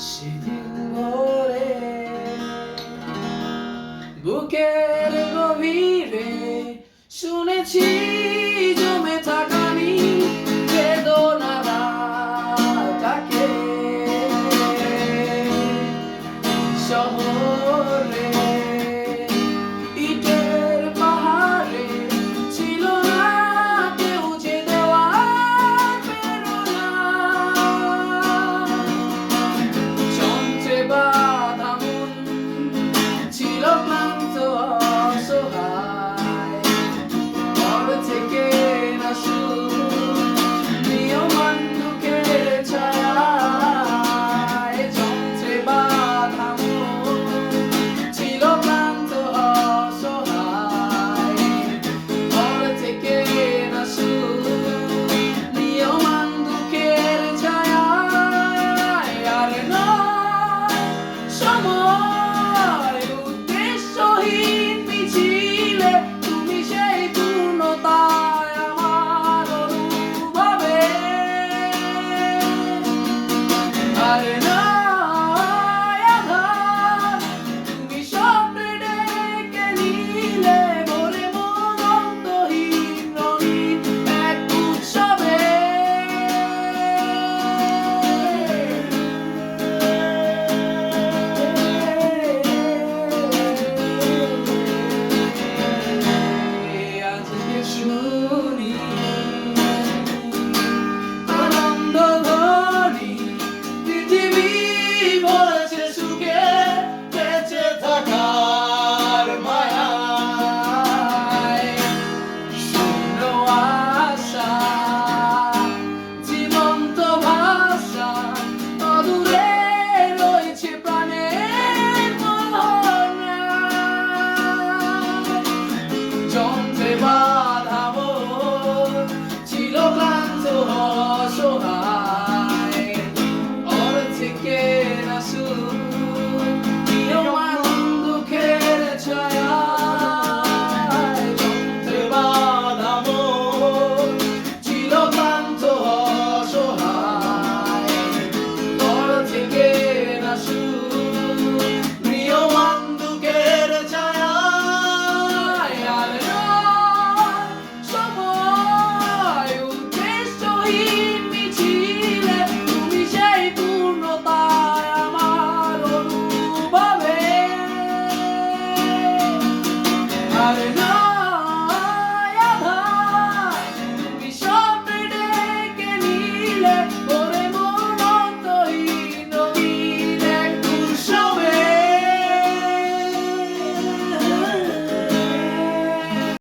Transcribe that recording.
সেদিন ভোরে বুকের গভীরে শুনেছি জমে থাকা বেদনাটাকে শহরে ইটের পাহাড়ে ছিল না কেউ যে দেওয়ার প্রেরণা যন্ত্রে বাঁধা মন ছিল ক্লান্ত অসহায় ঘর থেকে না নিয়মান দুঃখের ছায়ায় যন্ত্রে বাঁধা মন ছিল ক্লান্ত অসহায় ঘর থেকে না নিয়মান দুঃখের ছায়ায় আর নয় সময় উদ্দেশ্যহীন মিছিলে তুমি সেই পূর্ণতায় আমার অনুভবে আর